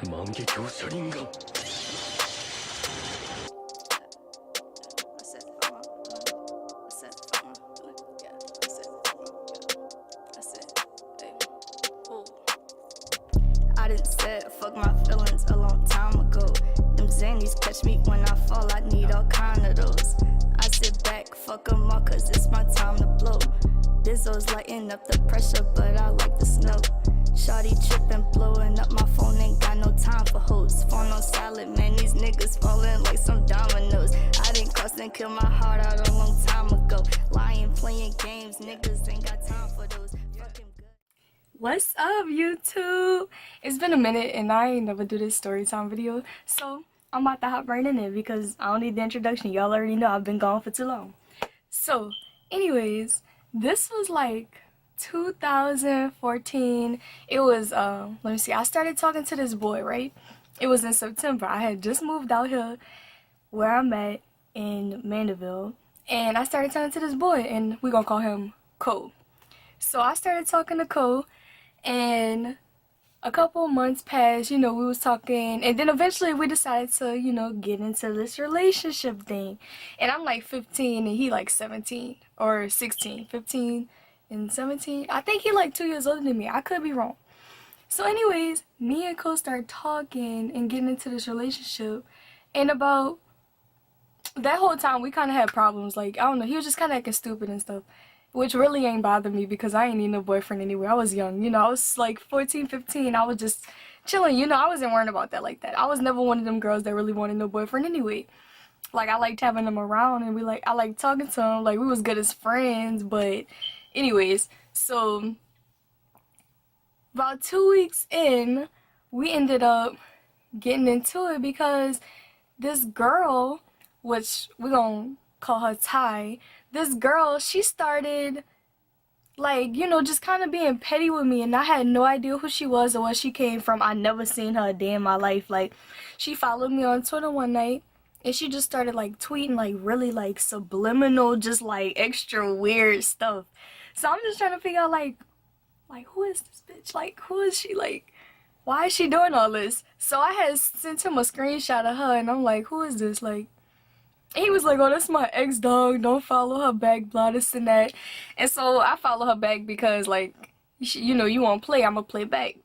만개교 살인강. I done said fuck my feelings a long time ago. Them Zannies catch me when I fall, I need all kind of those. I sit back, fuck them all, cause it's my time to blow. Bizzo's lighting up the pressure, but I like the snow. Shawty tripping, blowing up my phone, ain't got no time for hoes. Phone on silent, man, these niggas falling like some dominoes. I didn't cuss and kill my heart out a long time ago. Lying, playing games, niggas ain't got time for those. Fucking good. What's up, YouTube? It's been a minute and I ain't never do this story time video, so I'm about to hop right in it because I don't need the introduction. Y'all already know I've been gone for too long. So anyways, this was like 2014. It was let me see, I started talking to this boy, right? It was in September. I had just moved out here where I'm at in Mandeville, and I started talking to this boy, and we're gonna call him Cole. So I started talking to Cole, and a couple months passed, we was talking, and then eventually we decided to, get into this relationship thing. And I'm like 15 and he like 17 or 16, 15 and 17. I think he like 2 years older than me. I could be wrong. So anyways, me and Cole started talking and getting into this relationship, and about that whole time we kind of had problems. Like, I don't know, he was just kind of acting stupid and stuff, which really ain't bothered me because I ain't need no boyfriend anyway. I was young, I was like 14, 15. I was just chilling, I wasn't worrying about that like that. I was never one of them girls that really wanted no boyfriend anyway. Like, I liked having him around, and I liked talking to him. Like, we was good as friends. But anyways, so about 2 weeks in, we ended up getting into it because this girl, which we're gonna call her Ty, this girl, she started, like, just kind of being petty with me, and I had no idea who she was or where she came from. I never seen her a day in my life. Like, she followed me on Twitter one night, and she just started, like, tweeting, like, really, like, subliminal, just, like, extra weird stuff. So I'm just trying to figure out, like, who is this bitch? Like, who is she? Like, why is she doing all this? So I had sent him a screenshot of her, and I'm like, who is this? Like, he was like, oh, that's my ex-dog, don't follow her back, blah, this and that. And so I follow her back because, like, you won't play, I'ma play back.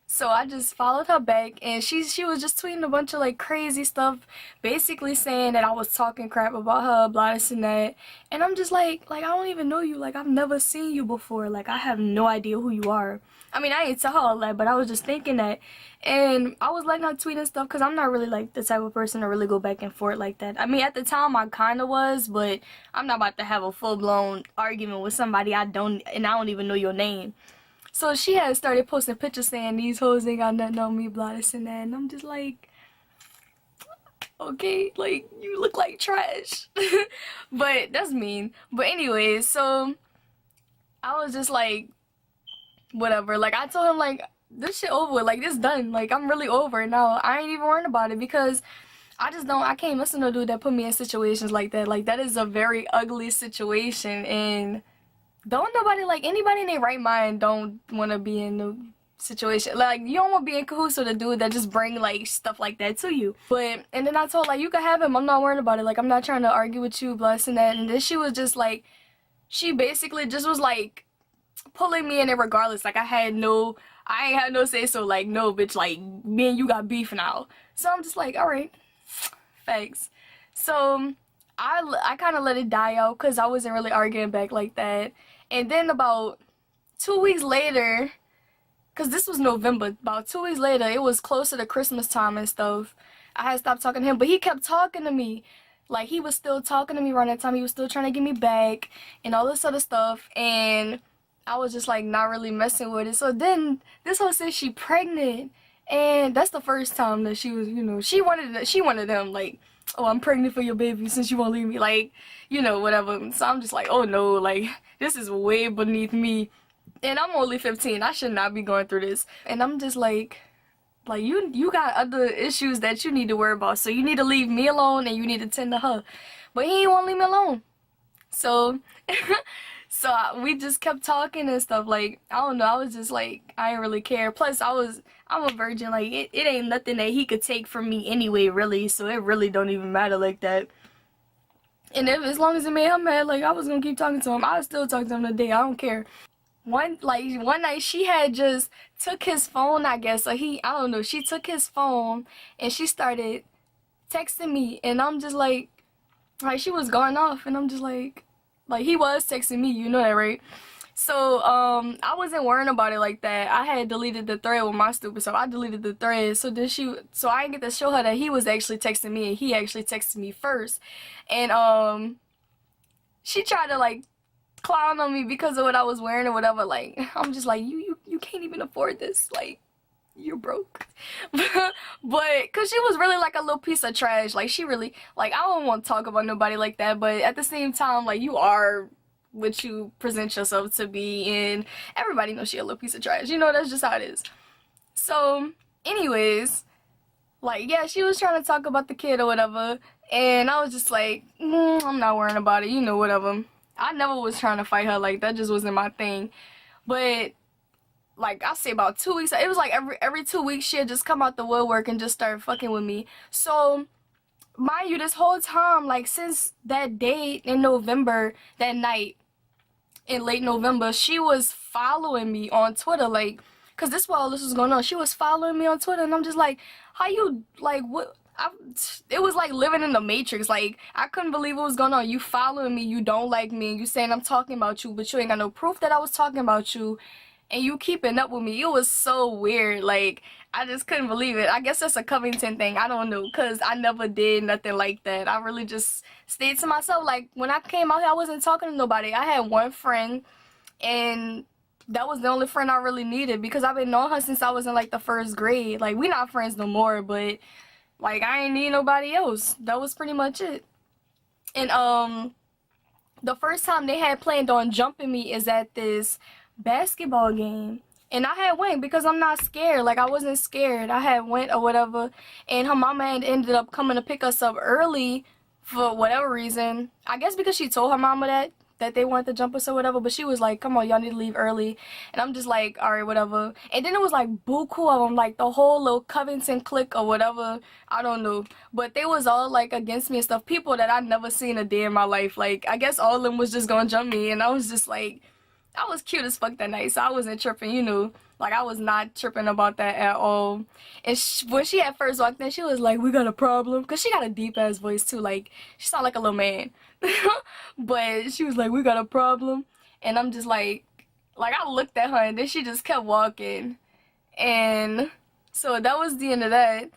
So I just followed her back, and she was just tweeting a bunch of, like, crazy stuff, basically saying that I was talking crap about her, blah, this and that. And I'm just like, I don't even know you. Like, I've never seen you before. Like, I have no idea who you are. I mean, I ain't tell her all that, but I was just thinking that. And I was letting her tweet and stuff because I'm not really, like, the type of person to really go back and forth like that. I mean, at the time, I kind of was, but I'm not about to have a full-blown argument with somebody I don't even know your name. So she had started posting pictures saying these hoes ain't got nothing on me, blah, this and that. And I'm just like, okay, like, you look like trash. But that's mean. But anyways, so I was just like, whatever. Like, I told him, like, this shit over with. Like, this done. Like, I'm really over it now. I ain't even worrying about it because I can't listen to a dude that put me in situations like that. Like, that is a very ugly situation, and don't nobody, like, anybody in their right mind don't want to be in a situation. Like, you don't want to be in cahoots with a dude that just bring, like, stuff like that to you. But, and then I told, like, you can have him. I'm not worrying about it. Like, I'm not trying to argue with you, bless and that. And then she was just, like, she basically just was, like, pulling me in it regardless. Like, I ain't had no say so. Like, no, bitch, like, me and you got beef now. So I'm just like, alright, thanks. So I kind of let it die out because I wasn't really arguing back like that. And then about 2 weeks later, because this was November, about 2 weeks later, it was closer to Christmas time and stuff, I had stopped talking to him, but he kept talking to me. Like, he was still talking to me around that time. He was still trying to get me back and all this other stuff, and I was just, like, not really messing with it. So then this whole says she pregnant, and that's the first time that she was, she wanted him, like, oh, I'm pregnant for your baby since you won't leave me, like, whatever. So I'm just like, oh no, like, this is way beneath me, and I'm only 15. I should not be going through this. And I'm just like you got other issues that you need to worry about, so you need to leave me alone and you need to tend to her. But he ain't want to leave me alone. So So we just kept talking and stuff. Like, I don't know. I was just like, I didn't really care. Plus, I'm a virgin. Like, it ain't nothing that he could take from me anyway, really. So it really don't even matter like that. And if as long as it made him mad, like, I was gonna keep talking to him. I would still talk to him today. I don't care. One night she had just took his phone, I guess. Or I don't know. She took his phone and she started texting me, and I'm just like she was going off, and I'm just like he was texting me, you know that, right? So I wasn't worrying about it like that. I had deleted the thread with my stupid self. I deleted the thread, so I didn't get to show her that he was actually texting me, and he actually texted me first. And she tried to like clown on me because of what I was wearing or whatever. Like, I'm just like, you can't even afford this, like, you're broke. But cause she was really like a little piece of trash. Like, she really, like, I don't want to talk about nobody like that, but at the same time, like, you are what you present yourself to be, and everybody knows she a little piece of trash, you know. That's just how it is. So anyways, like, yeah, she was trying to talk about the kid or whatever, and I was just like, I'm not worrying about it, you know, whatever. I never was trying to fight her, like, that just wasn't my thing. But like, I say about 2 weeks, it was like every 2 weeks she'd just come out the woodwork and just start fucking with me. So mind you, this whole time, like, since that date in November, that night in late November, she was following me on Twitter, like, cause this while this was going on, she was following me on Twitter, and I'm just like, how you, like, what? It was like living in the Matrix. Like, I couldn't believe what was going on. You following me, you don't like me, and you saying I'm talking about you, but you ain't got no proof that I was talking about you, and you keeping up with me. It was so weird. Like, I just couldn't believe it. I guess that's a Covington thing. I don't know, because I never did nothing like that. I really just stayed to myself. Like, when I came out here, I wasn't talking to nobody. I had one friend, and that was the only friend I really needed, because I've been knowing her since I was in, like, the first grade. Like, we not friends no more, but like, I ain't need nobody else. That was pretty much it. And the first time they had planned on jumping me is at this basketball game. And I had went because I'm not scared. Like, I wasn't scared. I had went or whatever. And her mama had ended up coming to pick us up early for whatever reason. I guess because she told her mama that they wanted to jump us or whatever, but she was like, come on, y'all need to leave early. And I'm just like, all right, whatever. And then it was like buku of them, like the whole little Covington clique or whatever, I don't know, but they was all like against me and stuff, people that I never seen a day in my life. Like, I guess all of them was just gonna jump me, and I was just like, I was cute as fuck that night, so I wasn't tripping, you know. Like, I was not tripping about that at all. And when she had first walked in, she was like, we got a problem. Because she got a deep-ass voice, too. Like, she sounded like a little man. But she was like, we got a problem. And I'm just like, I looked at her, and then she just kept walking. And so that was the end of that.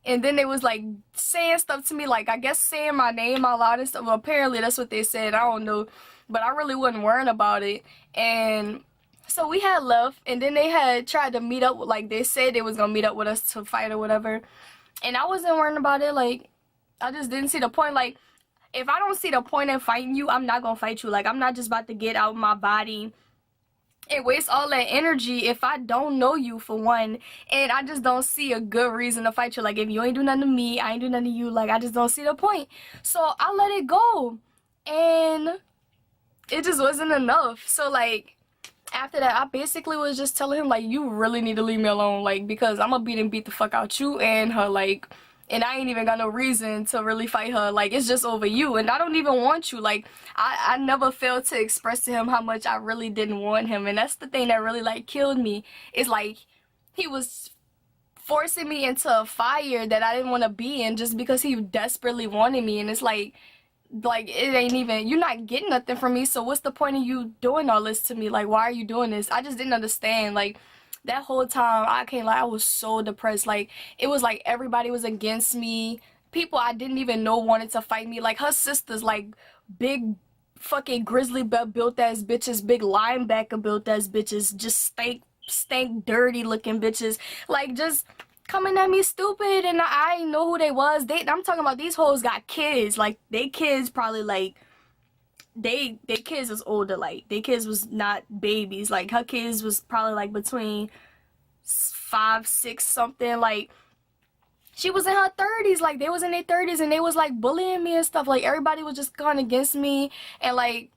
And then they was, like, saying stuff to me, like, I guess saying my name out loud and stuff. Well, apparently that's what they said. I don't know. But I really wasn't worrying about it. And so we had left, and then they had tried to meet up, like, they said they was gonna meet up with us to fight or whatever, and I wasn't worrying about it. Like, I just didn't see the point. Like, if I don't see the point in fighting you, I'm not gonna fight you. Like, I'm not just about to get out my body and waste all that energy if I don't know you, for one, and I just don't see a good reason to fight you. Like, if you ain't do nothing to me, I ain't do nothing to you. Like, I just don't see the point. So I let it go, and it just wasn't enough. So, like, after that, I basically was just telling him, like, you really need to leave me alone, like, because I'm gonna beat the fuck out you and her, like, and I ain't even got no reason to really fight her. Like, it's just over you, and I don't even want you. Like, I never failed to express to him how much I really didn't want him, and that's the thing that really, like, killed me. Is like, he was forcing me into a fire that I didn't want to be in just because he desperately wanted me, and it's like, it ain't even, you're not getting nothing from me, so what's the point of you doing all this to me? Like, why are you doing this? I just didn't understand. Like, that whole time, I can't lie, I was so depressed. Like, it was like everybody was against me. People I didn't even know wanted to fight me. Like, her sisters, like, big fucking grizzly bear built ass bitches, big linebacker built ass bitches, just stank dirty looking bitches, like, just coming at me stupid, and I didn't know who they was. I'm talking about, these hoes got kids. Like, they kids probably, like, they kids was older. Like, they kids was not babies. Like, her kids was probably, like, between 5, 6 something. Like, she was in her 30s. Like, they was in their 30s, and they was, like, bullying me and stuff. Like, everybody was just going against me, and, like,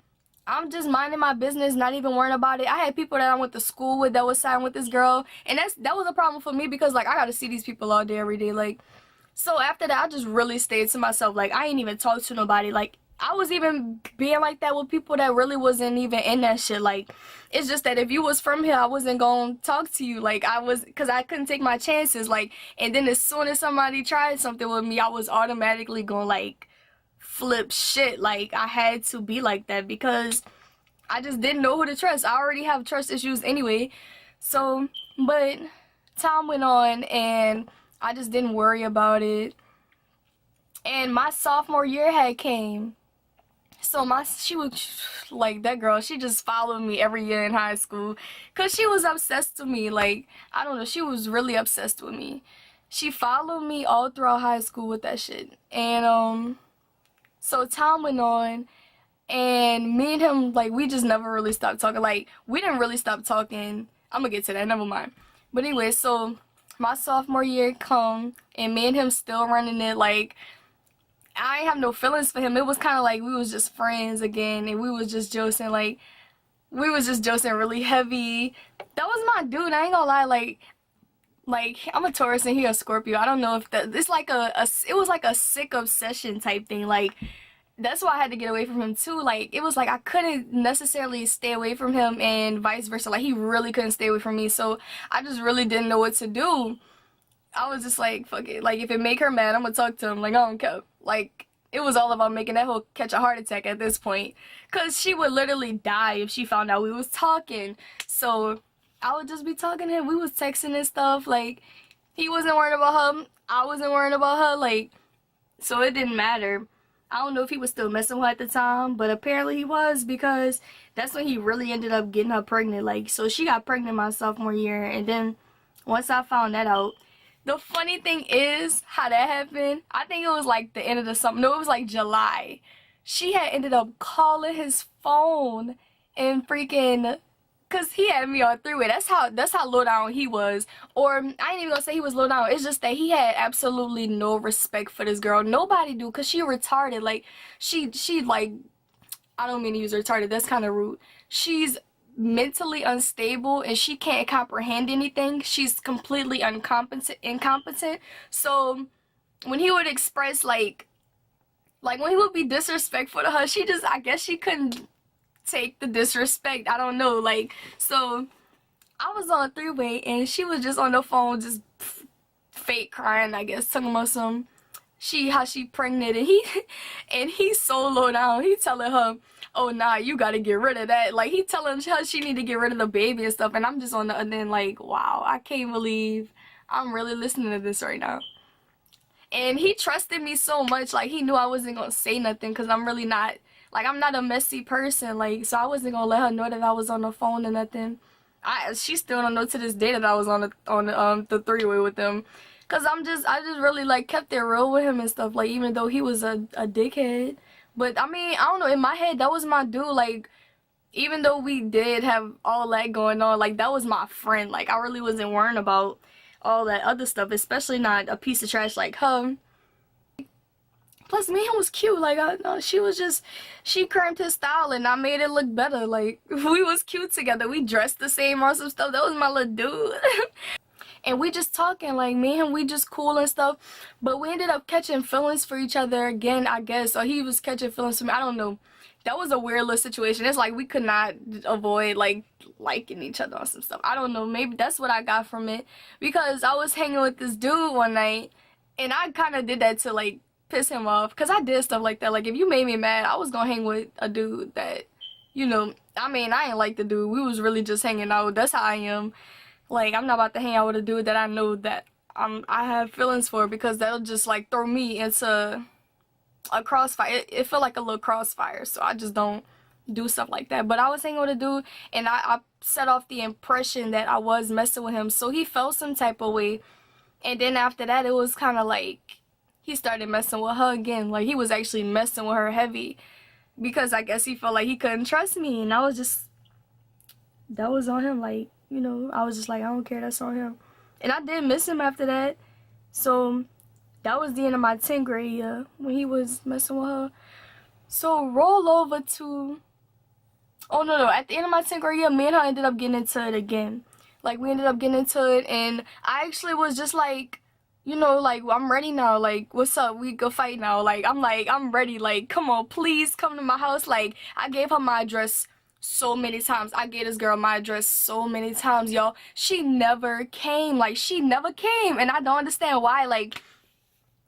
I'm just minding my business, not even worrying about it. I had people that I went to school with that was siding with this girl, and that was a problem for me because like I gotta see these people all day every day. Like, so after that, I just really stayed to myself. Like, I ain't even talk to nobody. Like, I was even being like that with people that really wasn't even in that shit. Like, it's just that if you was from here, I wasn't gonna talk to you. Like, cause I couldn't take my chances. Like, and then as soon as somebody tried something with me, I was automatically gonna like flip shit. Like, I had to be like that because I just didn't know who to trust. I already have trust issues anyway. So, but time went on and I just didn't worry about it. And my sophomore year had came. So she was like, that girl, she just followed me every year in high school because she was obsessed with me. Like, I don't know, she was really obsessed with me. She followed me all throughout high school with that shit. And so time went on, and me and him, like, we just never really stopped talking. Like, we didn't really stop talking. I'm gonna get to that, never mind. But anyway, so my sophomore year come, and me and him still running it. Like, I ain't have no feelings for him. It was kind of like we was just friends again, and we was just joking. Like, we was just joking really heavy. That was my dude. I ain't gonna lie. Like I'm a Taurus and he a Scorpio. I don't know if that. It's like it was like a sick obsession type thing. Like, that's why I had to get away from him too. Like, it was like I couldn't necessarily stay away from him and vice versa. Like, he really couldn't stay away from me. So I just really didn't know what to do. I was just like, fuck it. Like, if it make her mad, I'm gonna talk to him. Like, I don't care. Like, it was all about making that hoe catch a heart attack at this point. Cause she would literally die if she found out we was talking. So I would just be talking to him. We was texting and stuff. Like, he wasn't worried about her. I wasn't worried about her. Like, so it didn't matter. I don't know if he was still messing with her at the time, but apparently he was because that's when he really ended up getting her pregnant. Like, so she got pregnant my sophomore year, and then once I found that out, the funny thing is how that happened. I think it was like the end of the summer. No, it was like July. She had ended up calling his phone and freaking, cause he had me on three-way. That's how low down he was. Or I ain't even gonna say he was low down. It's just that he had absolutely no respect for this girl. Nobody do, cause she retarded. Like, she like, I don't mean to use retarded. That's kind of rude. She's mentally unstable and she can't comprehend anything. She's completely incompetent. So when he would express like when he would be disrespectful to her, she just, I guess she couldn't take the disrespect. I don't know. Like, so I was on a three-way and she was just on the phone just fake crying, I guess, talking about how she pregnant, and he's so low down. He telling her, oh nah, you gotta get rid of that. Like, he telling her she need to get rid of the baby and stuff, and I'm just on the other end like, wow, I can't believe I'm really listening to this right now. And he trusted me so much. Like, he knew I wasn't gonna say nothing because I'm really not, like, I'm not a messy person. Like, so I wasn't gonna let her know that I was on the phone or nothing. She still don't know to this day that I was on the three-way with them. Cause I just really like kept it real with him and stuff. Like, even though he was a dickhead. But I mean, I don't know, in my head that was my dude. Like, even though we did have all that going on, like, that was my friend. Like, I really wasn't worrying about all that other stuff, especially not a piece of trash like her. Plus, me and him was cute. Like, she cramped his style and I made it look better. Like, we was cute together. We dressed the same or some stuff. That was my little dude. And we just talking, like, me and him, we just cool and stuff. But we ended up catching feelings for each other again, I guess. Or he was catching feelings for me. I don't know. That was a weird little situation. It's like we could not avoid, like, liking each other or some stuff. I don't know. Maybe that's what I got from it. Because I was hanging with this dude one night. And I kind of did that to, like, piss him off. Because I did stuff like that. Like, if you made me mad, I was going to hang with a dude that, you know, I mean, I ain't like the dude. We was really just hanging out. That's how I am. Like, I'm not about to hang out with a dude that I know that I have feelings for, because that'll just, like, throw me into a crossfire. It felt like a little crossfire, so I just don't do stuff like that. But I was hanging with a dude, and I set off the impression that I was messing with him, so he felt some type of way. And then after that, it was kind of like he started messing with her again. Like, he was actually messing with her heavy, because I guess he felt like he couldn't trust me, and I was just, that was on him. Like, you know, I was just like, I don't care, that's on him. And I did miss him after that. So that was the end of my 10th grade year when he was messing with her. So roll over to Oh no, no, at the end of my 10th grade year, me and her ended up getting into it again. Like, we ended up getting into it, and I actually was just like, you know, like, I'm ready now. Like, what's up? We go fight now. Like, I'm ready. Like, come on, please come to my house. Like, I gave her my address so many times. I gave this girl my address so many times, y'all. She never came. Like, she never came, and I don't understand why. Like,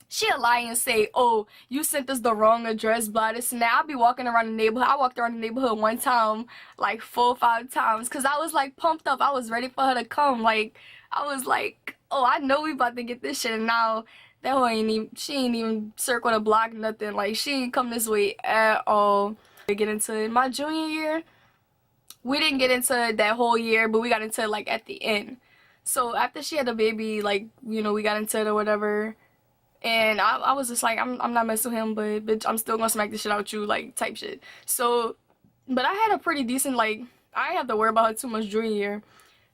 she'll lie and say, oh, you sent us the wrong address, blah, this and that. I'll be walking around the neighborhood. I walked around the neighborhood one time, like 4 or 5 times, because I was, like, pumped up. I was ready for her to come. Like, I was like, oh, I know we about to get this shit. And now, that hoe ain't even, she ain't even circle the block, nothing. Like, she ain't come this way at all. To get into it. My junior year, we didn't get into it that whole year, but we got into it, like, at the end. So, after she had a baby, like, you know, we got into it or whatever. And I was just like, I'm not messing with him, but bitch, I'm still gonna smack the shit out you, like, type shit. So, but I had a pretty decent, like, I didn't have to worry about her too much junior year.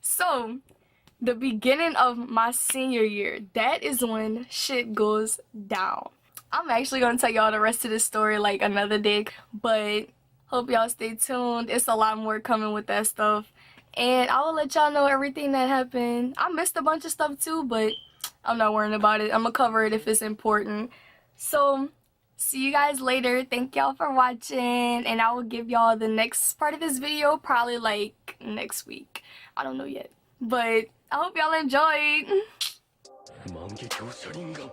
So, the beginning of my senior year, that is when shit goes down. I'm actually gonna tell y'all the rest of this story, like, another day, but hope y'all stay tuned. It's a lot more coming with that stuff. And I will let y'all know everything that happened. I missed a bunch of stuff too, but I'm not worrying about it. I'm gonna cover it if it's important. So, see you guys later. Thank y'all for watching. And I will give y'all the next part of this video probably like next week. I don't know yet. But I hope y'all enjoyed. 万華鏡車輪眼